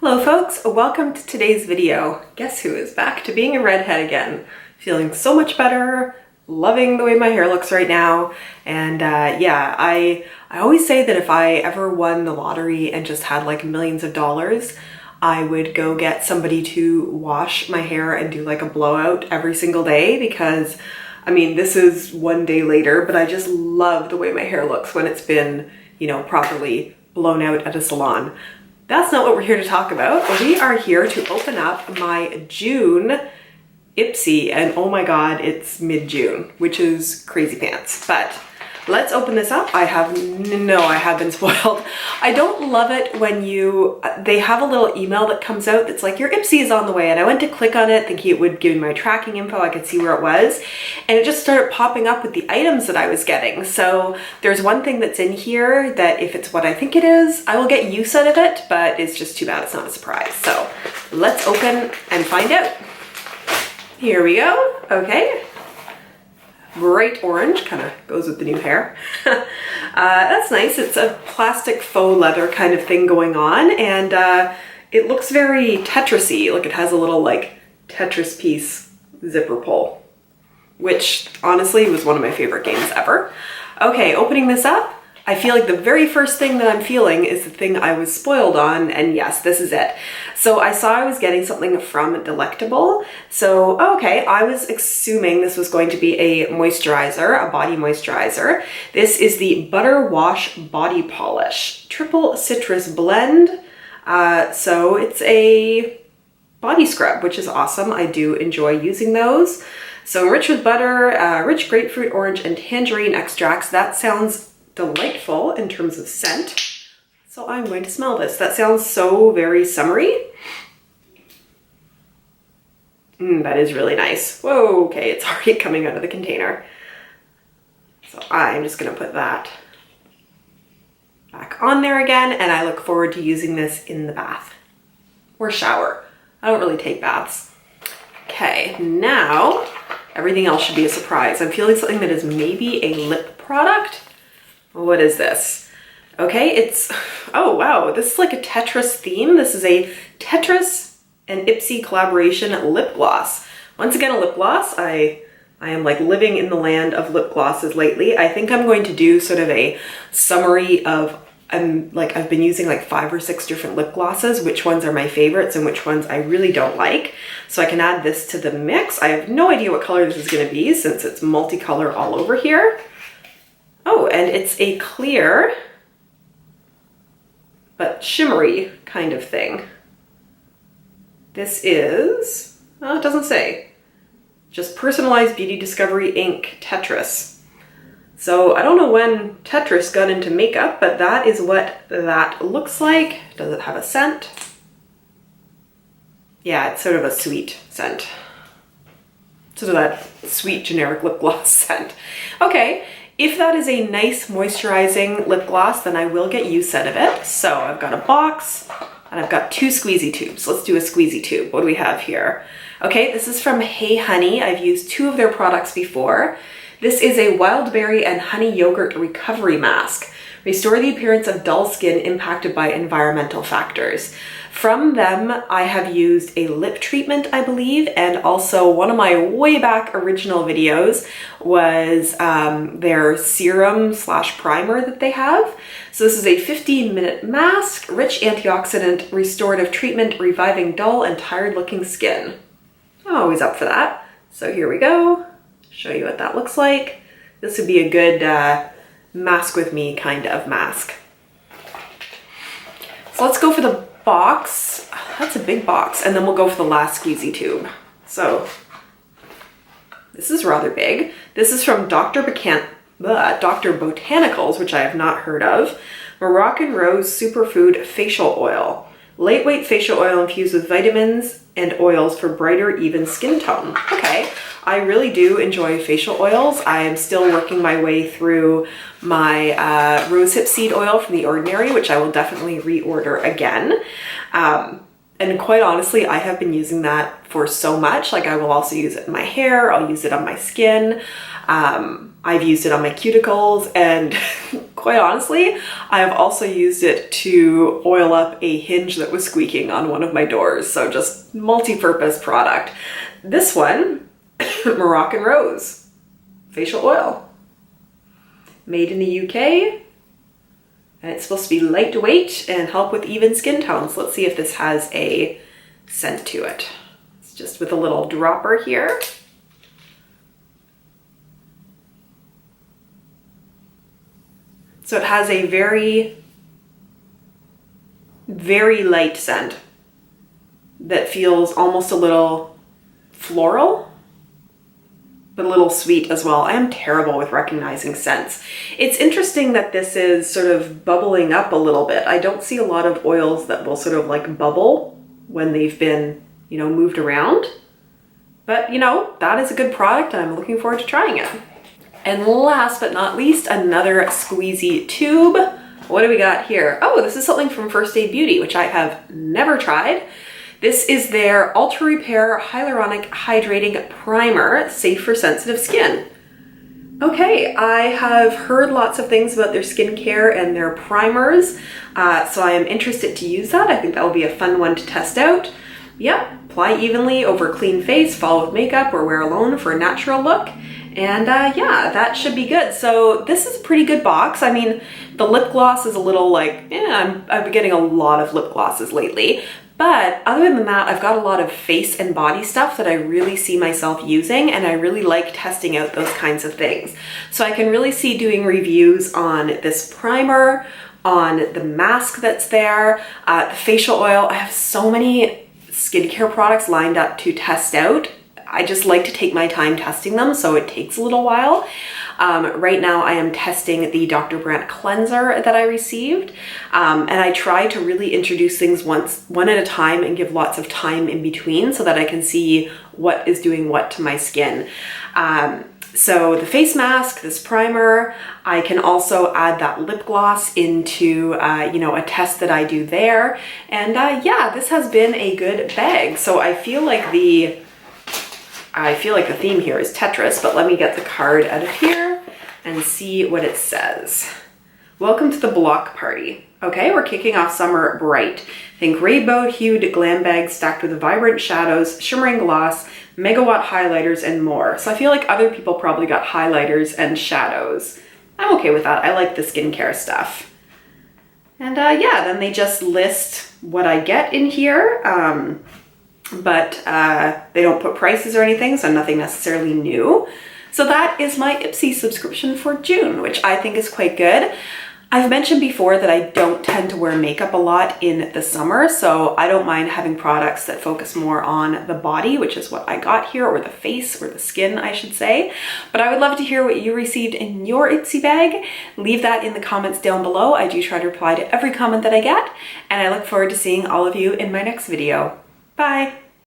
Hello folks, welcome to today's video. Guess who is back to being a redhead again? Feeling so much better, loving the way my hair looks right now. And yeah, I always say that if I ever won the lottery and just had like millions of dollars, I would go get somebody to wash my hair and do like a blowout every single day, because I mean, this is one day later, but I just love the way my hair looks when it's been, you know, properly blown out at a salon. That's not what we're here to talk about. We are here to open up my June Ipsy, and oh my god, it's mid-June, which is crazy pants. But let's open this up. I have been spoiled. I don't love it when they have a little email that comes out that's like, your Ipsy is on the way, and I went to click on it thinking it would give me my tracking info, I could see where it was, and it just started popping up with the items that I was getting. So there's one thing that's in here that if it's what I think it is, I will get use out of it, but it's just too bad it's not a surprise. So let's open and find out. Here we go. Okay. Bright orange, kind of goes with the new hair. That's nice. It's a plastic faux leather kind of thing going on, and it looks very Tetris-y. Like it has a little like Tetris piece zipper pull, which honestly was one of my favorite games ever. Okay, opening this up, I feel like the very first thing that I'm feeling is the thing I was spoiled on, and yes, this is it. So I saw I was getting something from Delectable, so okay, I was assuming this was going to be a moisturizer, a body moisturizer. This is the Butter Wash Body Polish, Triple Citrus Blend. So it's a body scrub, which is awesome. I do enjoy using those. So rich with butter, rich grapefruit, orange, and tangerine extracts. That sounds delightful in terms of scent. So I'm going to smell this. That sounds so very summery. That is really nice. Whoa, okay, it's already coming out of the container. So I'm just gonna put that back on there again, and I look forward to using this in the bath or shower. I don't really take baths. Okay, now everything else should be a surprise. I'm feeling something that is maybe a lip product. What is this? Okay, it's, oh wow, this is like a Tetris theme. This is a Tetris and Ipsy collaboration lip gloss. Once again, a lip gloss. I am like living in the land of lip glosses lately. I think I'm going to do sort of a summary of, I've been using like 5 or 6 different lip glosses, which ones are my favorites and which ones I really don't like. So I can add this to the mix. I have no idea what color this is gonna be since it's multicolor all over here. Oh, and it's a clear but shimmery kind of thing. This is, well, it doesn't say, just Personalized Beauty Discovery Ink Tetris. So I don't know when Tetris got into makeup, but that is what that looks like. Does it have a scent? Yeah, it's sort of a sweet scent. Sort of that sweet generic lip gloss scent. Okay. If that is a nice moisturizing lip gloss, then I will get use out of it. So I've got a box and I've got 2 squeezy tubes. Let's do a squeezy tube. What do we have here? Okay, this is from Hey Honey. I've used 2 of their products before. This is a wild berry and honey yogurt recovery mask. Restore the appearance of dull skin impacted by environmental factors. From them, I have used a lip treatment, I believe, and also one of my way back original videos was their serum / primer that they have. So this is a 15-minute mask, rich antioxidant, restorative treatment, reviving dull and tired looking skin. I'm always up for that. So here we go. Show you what that looks like. This would be a good mask with me kind of mask. So let's go for the box. That's a big box, and then we'll go for the last squeezy tube. So this is rather big. This is from Dr. Botanicals, which I have not heard of. Moroccan Rose Superfood Facial Oil. Lightweight facial oil infused with vitamins and oils for brighter, even skin tone. Okay, I really do enjoy facial oils. I am still working my way through my rosehip seed oil from The Ordinary, which I will definitely reorder again. And quite honestly, I have been using that for so much. Like I will also use it in my hair, I'll use it on my skin. I've used it on my cuticles, and quite honestly, I have also used it to oil up a hinge that was squeaking on one of my doors. So just multi-purpose product. This one, Moroccan Rose facial oil. Made in the UK. And it's supposed to be lightweight and help with even skin tones. Let's see if this has a scent to it. It's just with a little dropper here. So it has a very, very light scent that feels almost a little floral, but a little sweet as well. I am terrible with recognizing scents. It's interesting that this is sort of bubbling up a little bit. I don't see a lot of oils that will sort of like bubble when they've been, you know, moved around. But you know, that is a good product and I'm looking forward to trying it. And last but not least, another squeezy tube. What do we got here? Oh, this is something from First Aid Beauty, which I have never tried. This is their Ultra Repair Hyaluronic Hydrating Primer, safe for sensitive skin. Okay, I have heard lots of things about their skincare and their primers, so I am interested to use that. I think that will be a fun one to test out. Yep, apply evenly over clean face, follow with makeup, or wear alone for a natural look. And yeah, that should be good. So this is a pretty good box. I mean, the lip gloss is a little like, I've been getting a lot of lip glosses lately. But other than that, I've got a lot of face and body stuff that I really see myself using, and I really like testing out those kinds of things. So I can really see doing reviews on this primer, on the mask that's there, the facial oil. I have so many skincare products lined up to test out. I just like to take my time testing them, so it takes a little while. Right now I am testing the Dr. Brandt cleanser that I received, and I try to really introduce things one at a time and give lots of time in between so that I can see what is doing what to my skin. So the face mask, this primer, I can also add that lip gloss into you know, a test that I do there. And yeah, this has been a good bag. So I feel like the theme here is Tetris, but let me get the card out of here and see what it says. Welcome to the block party. Okay, we're kicking off summer bright. Think rainbow-hued glam bags stacked with vibrant shadows, shimmering gloss, megawatt highlighters, and more. So I feel like other people probably got highlighters and shadows. I'm okay with that. I like the skincare stuff. And yeah, then they just list what I get in here. But they don't put prices or anything, so nothing necessarily new. So that is my Ipsy subscription for June, which I think is quite good. I've mentioned before that I don't tend to wear makeup a lot in the summer, so I don't mind having products that focus more on the body, which is what I got here, or the face, or the skin, I should say. But I would love to hear what you received in your Ipsy bag. Leave that in the comments down below. I do try to reply to every comment that I get, and I look forward to seeing all of you in my next video. Bye!